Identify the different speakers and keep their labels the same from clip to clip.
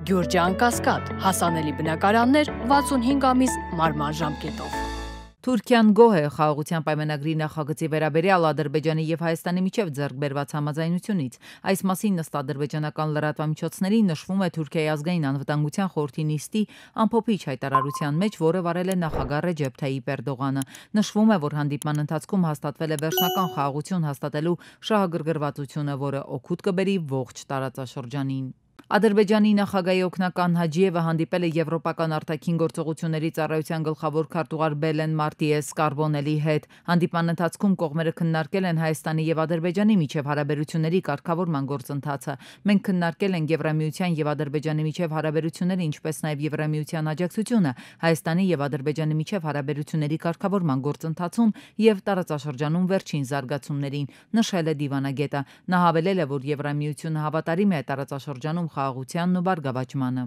Speaker 1: Գյուրջան Կասկադ, հասանելի բնակարաններ 65 ամիս մարման ժամկետով։
Speaker 2: Թուրքիան գոհ է խաղաղության պայմանագրի նախագծի վերաբերյալ Ադրբեջանի եւ Հայաստանի միջև ձեռք բերված համաձայնությունից։ Այս մասին ըստ ադրբեջանական լրատվամիջոցների նշվում է Թուրքիայի ազգային անվտանգության խորհրդի նիստի ամփոփիչ հայտարարության մեջ, որը վարել է նախագահ Ռեջեփ Թայիպ Էրդողանը։ Նշվում է, որ հանդիպման ընթացքում հաստատվել է վերջնական խաղաղություն հաստատելու շահագրգռվածությունը, որը օգուտ կբերի ողջ տարածաշրջանին։ Ադրբեջանի նախագահի օգնական Հաջիևը հանդիպել է եվրոպական արտաքին գործողությունների ծառայության գլխավոր քարտուղար Բելեն Մարտիես Կարբոնելի հետ։ Հանդիպման ընթացքում կողմերը քննարկել են Հայաստանի եւ Ադրբեջանի միջև հարաբերությունների կարգավորման գործընթացը։ Մենք քննարկել ենք Եվրամիության եւ Ադրբեջանի միջև հարաբերությունները, ինչպես նաեւ Եվրամիության աջակցությունը Հայաստանի եւ Ադրբեջանի միջև հարաբերությունների կարգավորման գործընթացում եւ տարածաշրջանում վերջին զարգացումներին, նշել է դիվանագետը։ Նա հավելել է, որ Եվրամիությունը հավատարիմ է տարածաշրջանում խաղաղությանն ու բարգավաճմանը։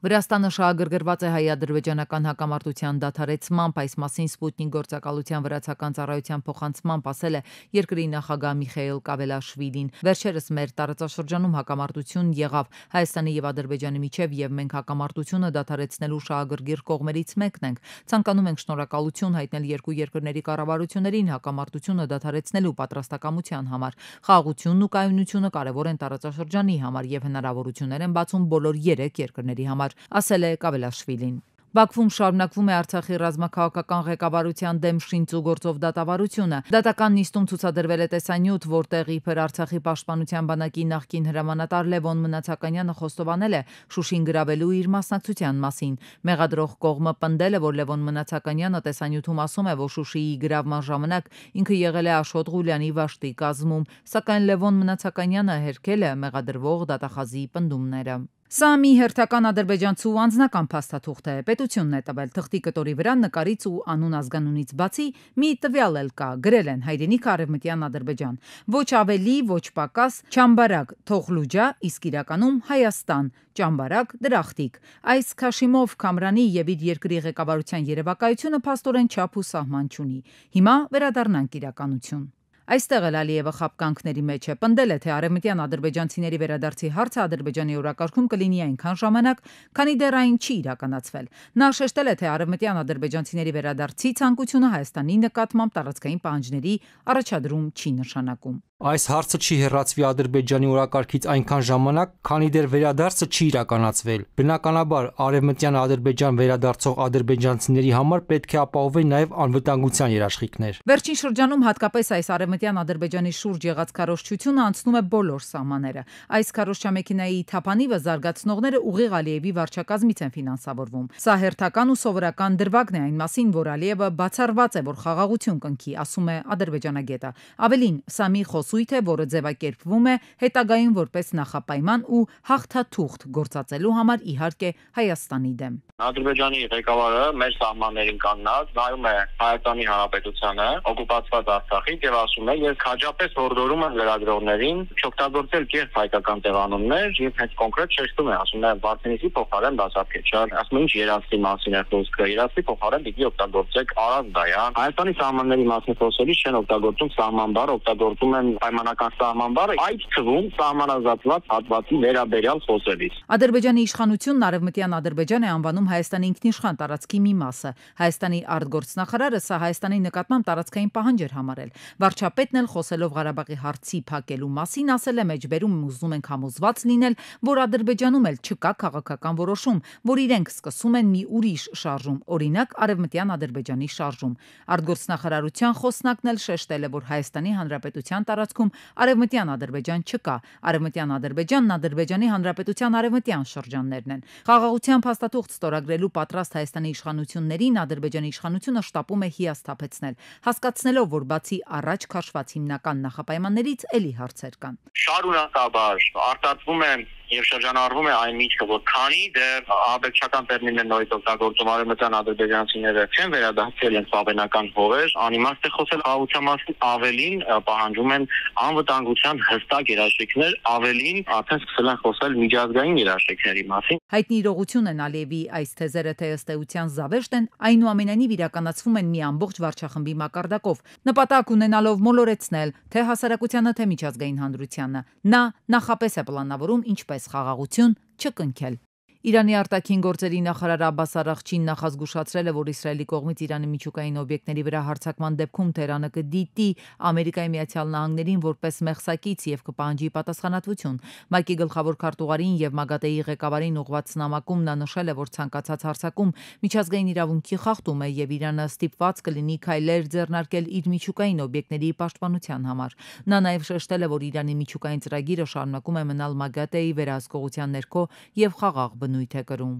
Speaker 2: Վրաստանը շահագրգռված է հայ-ադրբեջանական հակամարտության դադարեցմամբ, այս մասին Սպուտնիկ գործակալության վրացական ծառայության փոխանցմամբ ասել է երկրի նախագահ Միխայիլ Կավելաշվիլին։ Վերջերս մեր տարածաշրջանում հակամարտություն եղավ Հայաստանի եւ Ադրբեջանի միջև եւ մենք հակամարտությունը դադարեցնելու շահագրգիռ կողմերից մեկն ենք։ Ցանկանում ենք շնորհակալություն հայտնել երկու երկրների կառավարություններին հակամարտությունը դադարեցնելու պատրաստակամության համար։ Խաղաղությունն ու կայունությունը կարևոր են տարածաշրջանի համար եւ հնարավորություններ են բացում բոլոր երեք երկրների համար, ասել է Կավելաշվիլին։ Բաքվում շարունակվում է Արցախի ռազմաքաղաքական ղեկավարության դեմ շինծու գործով դատավարությունը։ Դատական նիստում ցուցադրվել է տեսանյութ, որտեղ իբր Արցախի պաշտպանության բանակի նախկին հրամանատար Լևոն Մնացականյանը խոստովանել է Շուշին գրավելու իր մասնակցության մասին։ Մեղադրող կողմը պնդել է, որ Լևոն Մնացականյանը տեսանյութում ասում է, որ Շուշիի գրավման ժամանակ ինքը եղել է Աշոտ Ղուլյանի վաշտի կազմում, սակայն Լևոն Մնացականյանը հերքել է մեղադրվող դատախազի պնդումները։ Սա մի հերթական ադրբեջանցու անձնական փաստաթուղթ է, պետությունն է տվել թղթի կտորի վրա նկարից ու անուն ազգանունից բացի մի տվյալ էլ կա, գրել են հայրենիք Արևմտյան Ադրբեջան, ոչ ավելի, ոչ պակաս, Չամբարակ, Թոխլուջա, իսկ իրականում Հայաստան, Ճամբարակ, Դրախտիկ։ Այս Քաշիմով Քամրանի եւ իր երկրի ղեկավարության երևակայությունը փաստորեն չափ ու սահման չունի։ Հիմա վերադառնանք իրականություն։ Այստեղ էլ Ալիևը խապկանքների մեջ է, պնդել է, թե արևմտյան ադրբեջանցիների վերադարձի հարցը Ադրբեջանի օրակարգում կլինի այնքան ժամանակ, քանի դեռ այն չի իրականացվել։ Նա շեշտել է, թե արևմտյան ադրբեջանցիների վերադարձի ցանկությունը Հայաստանի նկատմամբ տարածքային պահանջների առաջադրում չի նշանակում։
Speaker 3: Այս հարցը չի հեռացվի Ադրբեջանի օրակարգից այնքան ժամանակ, քանի դեռ վերադարձը չի իրականացվել։ Բնականաբար, արևմտյան Ադրբեջան վերադարձող ադրբեջանցիների համար պետք է ապահովեն նաև անվտանգության երաշխիքներ։
Speaker 2: Վերջին շրջանում հատկապես այս արևմտյան Ադրբեջանի շուրջ եղած քարոզչությունը անցնում է բոլոր սահմանները։ Այս քարոզչամեքենայի թափանիվը զարգացնողները ուղիղ Ալիևի վարչակազմից են ֆինանսավորվում։ Սա հերթական ու սովորական դրվագն է այն մասին, որ Ալիևը բացառված է, որ խաղաղություն կնքի, ասում է ադրբեջանագետը։ Ավելին, սա մի խոսույթ է, որը ձևակերպվում է հետագայում որպես նախապայման ու հաղթաթուղթ գործածելու համար, իհարկե, Հայաստանի դեմ։
Speaker 4: Ադրբեջանի ղեկավարը մեր սահմաններին կանգնած նայում է Հայաստանի Հանրապետությանը, օկուպացված Արցախից եւ ասում է, ես քաջապես հորդորում եմ լրագրողներին չօգտագործել կեղծ հայկական տեղանուններ եւ հենց կոնկրետ շեշտում է, ասում է Վարդենիսի փոխարեն Բասարքեչյան, ասում է ինչ Երասի մասին է խոսքը, Երասի փոխարեն պիտի օգտագործեք Արազդայան։ Հայաստանի սահմանների մասին խոսելիս չեն օգտագործում սահման բառը, օգտագործում են պայմանական սահման բառը, այդ թվում սահմանազատված հատվածի վերաբերյալ խոսելիս։
Speaker 2: Ադրբեջանի իշխանությունն Արևմտյան Ադրբեջան է անվանում Հայաստանի ինքնիշխան տարածքի մի մասը։ Հայաստանի արտգործնախարարը սա Հայաստանի նկատմամբ տարածքային պահանջ էր համարել։ Վարչապետն էլ խոսելով Ղարաբաղի հարցի փակելու մասին ասել է մեջբերում ուզում ենք համոզված լինել, որ Ադրբեջանում էլ չկա քաղաքական որոշում, որ իրենք սկսում են մի ուրիշ շարժում, օրինակ Արևմտյան Ադրբեջանի շարժում։ Արտգործնախարարության խոսնակն էլ շեշտել է, որ Հայաստանի Հանրապետության տարածքում Արևմտյան Ադրբեջան չկա։ Արևմտյան Ադրբեջանն Ադրբեջանի Հանրապետության արևմտյան շրջաններն են։ Խաղաղության փաստաթուղթ ստորագրելու պատրաստ Հայաստանի իշխանություններին Ադրբեջանի իշխանությունը շտապում է հիասթափեցնել, հասկացնելով, որ բացի առաջ քաշված հիմնական նախապայմաններից էլի հարցեր կան։
Speaker 4: Շարունակաբար արտացվում է եւ շրջանառվում է այն միջը, որ քանի դեռ աբեկչական տերմիններ նորից օգտագործում արևմտյան ադրբեջանցիները չեն վերադարձել են սլավենական հողեր, անիմաստ է խոսել խաղաղության մասին, avելին պահանջում են անվտանգության հստակ երաշխիքներ, ավելին արդեն սկսել են խոսել միջազգային երաշխիքների մասին։
Speaker 2: Հայտնի իրողություն են Ալիևի այս թեզերը, թե ըստ էության զավեշտ են, այնուամենայնիվ իրականացվում են մի ամբողջ վարչախմբի մակարդակով, նպատակ ունենալով մոլորեցնել թե հասարակությանը, թե միջազգային հանրությանը։ Նա նախապես է պլանավորում ինչպես խաղաղություն չկնքել։ Իրանի արտաքին գործերի նախարար Աբբաս Արաղչին նախազգուշացրել է, որ Իսրայելի կողմից Իրանի միջուկային օբյեկտների վրա հարձակման դեպքում Թեհրանը կդիտի Ամերիկայի Միացյալ Նահանգներին որպես մեղսակից եւ կպահանջի պատասխանատվություն։ ՄԱԿ-ի գլխավոր քարտուղարին եւ ՄԱԳԱՏԵ-ի ղեկավարին ուղղված նամակում նա նշել է, որ ցանկացած հարձակում միջազգային իրավունքի խախտում է եւ Իրանը ստիպված կլինի քայլեր ձեռնարկել իր միջուկային օբյեկտների պաշտպանության համար։ Նա նաեւ շեշտել է, որ Իրանի միջուկային ծրագիրը շարունակում է մնալ ՄԱԳԱՏԵ-ի վերահսկողության ներքո եւ խաղաղ բնույթ է կրում։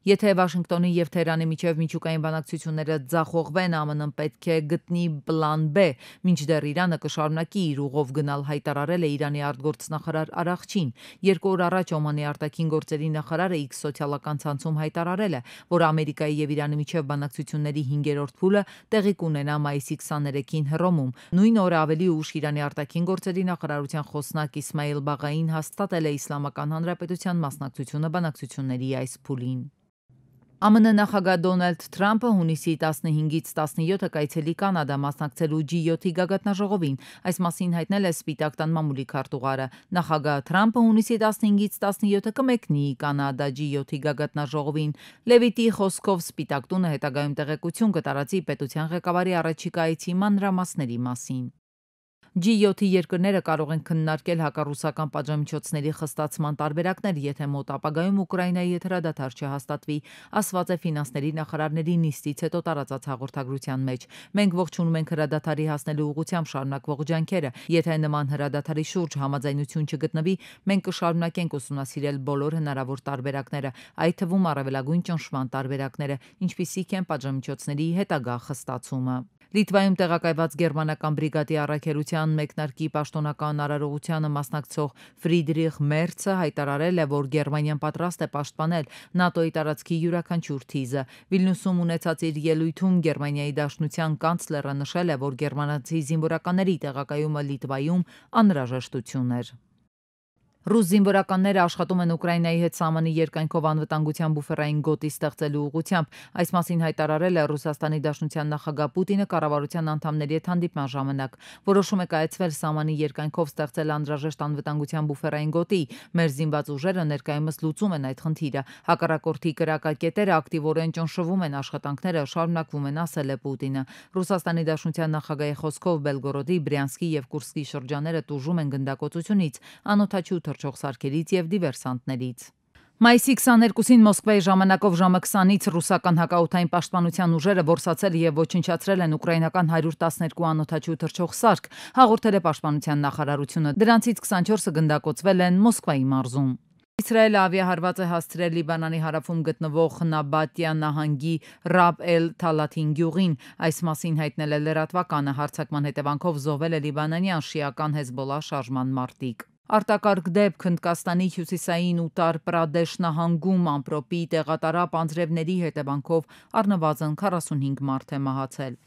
Speaker 2: Եթե Վաշինգտոնի եւ Թեհրանի միջև միջուկային բանակցությունները ձախողվեն, ԱՄՆ-ն պետք է գտնի պլան B, մինչդեռ Իրանը կշարունակի իր ուղով գնալ, հայտարարել է Իրանի արտգործնախարար Արաղչին։ 2 օր առաջ Օմանի արտաքին գործերի նախարարը X սոցիալական ցանցում հայտարարել է, որ Ամերիկայի եւ Իրանի միջև բանակցությունների 5-րդ փուլը տեղի կունենա մայիսի 23-ին Հռոմում։ Նույն օրը ավելի ուշ Իրանի արտաքին գործերի նախարարության խոսնակ Իսմայիլ Բաղային հաստատել է Իսլամական Հանրապետության մասնակցությունը բանակցությունների այս փուլին։ ԱՄՆ նախագահ Դոնալդ Թրամփը հունիսի 15-ից 17-ը կայցելի Կանադա մասնակցելու G7-ի գագաթնաժողովին, այս մասին հայտնել է Սպիտակ տան մամուլի քարտուղարը։ Նախագահ Թրամփը հունիսի 15-ից 17-ը կմեկնի Կանադա G7-ի գագաթնաժողովին։ Լևիտի խոսքով Սպիտակ տունը հետագայում տեղեկություն կտարածի պետության ղեկավարի առաջիկա այցի մանրամասների մասին։ G7-ի երկրները կարող են քննարկել հակառուսական պատժամիջոցների խստացման տարբերակներ, եթե մոտ ապագայում Ուկրաինայի եթերադադար չհաստատվի, ասված է ֆինանսների նախարարների նիստից հետո տարածած հաղորդագրության մեջ։ Մենք ողջունում ենք հրադադարի հասնելու ուղղությամբ շարունակվող ջանքերը։ Եթե նման հրադադարի շուրջ համաձայնություն չգտնվի, մենք կշարունակենք ուսումնասիրել բոլոր հնարավոր տարբերակները, այդ թվում առավելագույն ճնշման տարբերակները, ինչպիսիք են պատժամիջոցների հետագա խստացումը։ Լիտվայում տեղակայված գերմանական բրիգադի առաքելության մեկնարկի պաշտոնական արարողությանը մասնակցող Ֆրիդրիխ Մերցը հայտարարել է, որ Գերմանիան պատրաստ է պաշտպանել ՆԱՏՕ-ի տարածքի յուրաքանչյուր թիզը։ Վիլնյուսում ունեցած իր ելույթում Գերմանիայի դաշնության կանցլերը նշել է, որ գերմանացի զինվորականների տեղակայումը Լիտվայում անհրաժեշտություն էր։ Ռուս զինվորականները աշխատում են Ուկրաինայի հետ սահմանի երկայնքով անվտանգության բուֆերային գոտի ստեղծելու ուղղությամբ։ Այս մասին հայտարարել է Ռուսաստանի Դաշնության նախագահ Պուտինը կառավարության անդամների հետ հանդիպման ժամանակ։ Որոշում է կայացվել սահմանի երկայնքով ստեղծել անհրաժեշտ անվտանգության բուֆերային գոտի։ Մեր զինված ուժերը ներկայումս լուծում են այդ խնդիրը։ Հակառակորդի կրակակետերը ակտիվորեն ճնշվում են, աշխատանքները շարունակվում են, ասել է Պուտինը։ Ռուսաստանի Դաշնության նախագահի խոսքով Բելգորոդի, Բրյանսկի եւ Կուրսկի շրջանները տուժում են գնդակոծությունից, անօդաչու թռչող սարքերից եւ դիվերսանտներից։ Մայիսի 22-ին Մոսկվայի ժամանակով ժամը 20-ից ռուսական հակաօդային պաշտպանության ուժերը որսացել եւ ոչնչացրել են ուկրաինական 112 անօդաչու թռչող սարք, հաղորդել է պաշտպանության նախարարությունը։ Դրանցից 24-ը գնդակոծվել են Մոսկվայի մարզում։ Իսրայելը ավիահարված է հասցրել Լիբանանի հարավում գտնվող Նաբատիա նահանգի Ռաբ էլ Թալաթին գյուղին։ Այս մասին հայտնել է լրատվականը։ Հարձակման հետևանքով զոհվել է լիբանանյան շիական Հեզբոլլա շարժման մարտիկ։ Արտակարգ դեպք Հնդկաստանի հյուսիսային Ուտար Պրադեշ նահանգում ամպրոպի տեղատարապ անձրևների հետևանքով առնվազն 45 մարդ է մահացել։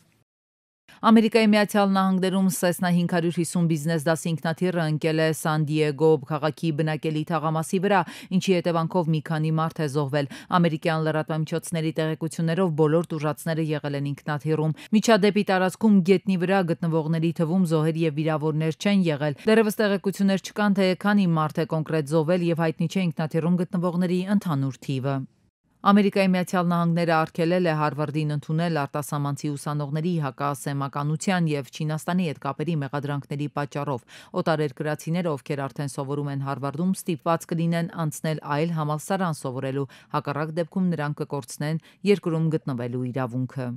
Speaker 2: Ամերիկայի Միացյալ Նահանգներում Cessna 550 բիզնես դասի ինքնաթիռը ընկել է Սան Դիեգո քաղաքի բնակելի թաղամասի վրա, ինչի հետևանքով մի քանի մարդ է զոհվել։ Ամերիկյան լրատվամիջոցների տեղեկություններով բոլոր տուժածները եղել են ինքնաթիռում։ Միջադեպի տարածքում գետնի վրա գտնվողների թվում զոհեր եւ վիրավորներ չեն եղել։ Դեռևս տեղեկություններ չկան, թե քանի մարդ է կոնկրետ զոհվել եւ հայտնի չէ ինքնաթիռում գտնվողների ընդհանուր թիվը։ Ամերիկայի Միացյալ Նահանգները արգելել է Հարվարդին ընդունել արտասահմանցի ուսանողների հակասեմականության եւ Չինաստանի հետ կապերի մեղադրանքների պատճառով։ Օտարերկրացիները, ովքեր արդեն սովորում են Հարվարդում, ստիպված կլինեն անցնել այլ համալսարան սովորելու, հակառակ դեպքում նրանք կկորցնեն երկրում գտնվելու իրավունքը։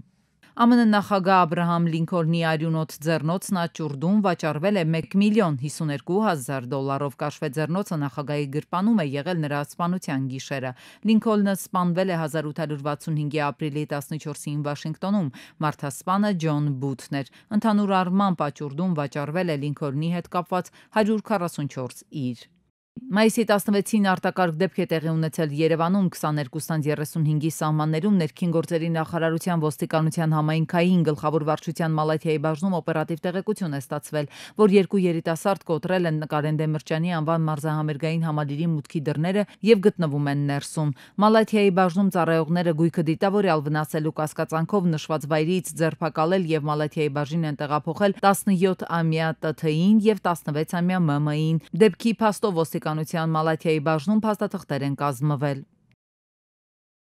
Speaker 2: ԱՄՆ նախագահ Աբրահամ Լինքոլնի արյունոտ ձեռնոցն աճուրդում վաճառվել է $1,052,000 կաշվե ձեռնոցը նախագահի գրպանում է եղել նրա սպանության գիշերը։ Լինքոլնը սպանվել է 1865-ի ապրիլի 14-ին Վաշինգտոնում։ Մարդասպանը Ջոն Բութն էր։ Ընդհանուր առմամբ աճուրդում վաճառվել է Լինքոլնի հետ կապված 144 իր։ Մայիսի 16-ին արտակարգ դեպք է տեղի ունեցել Երևանում 22-35-ի սահմաններում ներքին գործերի նախարարության ոստիկանության համայնքային գլխավոր վարչության Մալաթիայի բաժնում օպերատիվ տեղեկություն է ստացվել, որ երկու երիտասարդ կոտրել են Նկարեն Դեմիրճյանի անվան մարզահամերգային համալիրի մուտքի դռները եւ գտնվում են ներսում։ Մալաթիայի բաժնում ծառայողները գույքը դիտավորյալ վնասելու կասկածանքով նշված վայրից ձերբակալել եւ Մալաթիայի բաժին են տեղափոխել 17-ամյա ՏԹ-ին եւ 16-ամյա ՄՄ-ին։ Դեպքի փաստով ոստիկանության Մալաթիայի բաժնում փաստաթղթեր են կազմվել։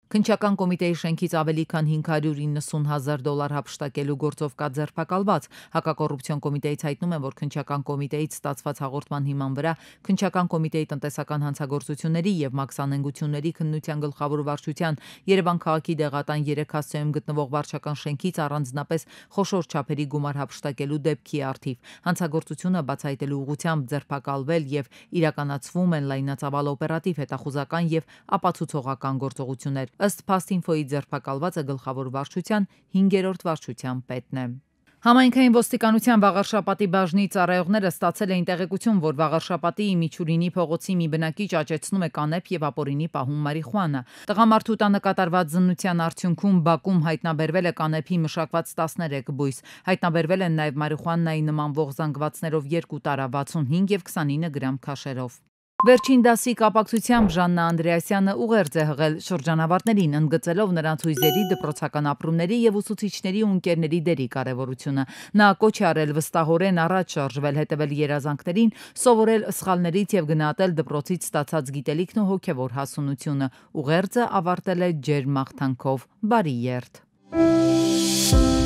Speaker 2: Քննչական կոմիտեի շենքից ավելի քան $590,000 հափշտակելու գործով կա ձերբակալված։ Հակակոռուպցիոն կոմիտեից հայտնում են, որ քննչական կոմիտեից ստացված հաղորդման հիման վրա քննչական կոմիտեի տնտեսական հանցագործությունների եւ մաքսանենգությունների քննության գլխավոր վարչության Երևան քաղաքի դեղատան 3 հասցեում գտնվող վարչական շենքից առանձնապես խոշոր չափերի գումար հափշտակելու դեպքի առթիվ հանցագործությունը բացահայտելու ուղղությամբ ձերբակալվել եւ իրականացվում են լայնածավալ օպերատիվ հետախուզական եւ ապացուցողական գործողություններ։ Ըստ Փասթինֆոյի ձերբակալվածը գլխավոր վարչության 5-րդ վարչության պետն է։ Համայնքային ոստիկանության Վաղարշապատի բաժնի ծառայողները ստացել էին տեղեկություն, որ Վաղարշապատի Միչուրինի փողոցի մի բնակիչ աճեցնում է կանեփ եւ ապօրինի պահում մարիխուանա։ Տղամարդու տանը կատարված զննության արդյունքում բակում հայտնաբերվել է կանեփի մշակված 13 բույս։ Հայտնաբերվել են նաեւ մարիխուանայի նմանվող զանգվածներով 2 տարա 65 եւ 29 գրամ քաշերով։ Վերջին դասի կապակցությամբ Ժաննա Անդրեասյանը ուղերձ է հղել շրջանավարտներին, ընդգծելով նրանց հույզերի, դպրոցական ապրումների եւ ուսուցիչների ու ընկերների դերի կարեւորությունը։ Նա կոչ է արել վստահորեն առաջ շարժվել, հետևել երազանքներին, սովորել սխալներից եւ գնահատել դպրոցից ստացած գիտելիքն ու հոգեվոր հասունությունը։ Ուղերձը ավարտել է ջերմ մաղթանքով՝ բարի երթ։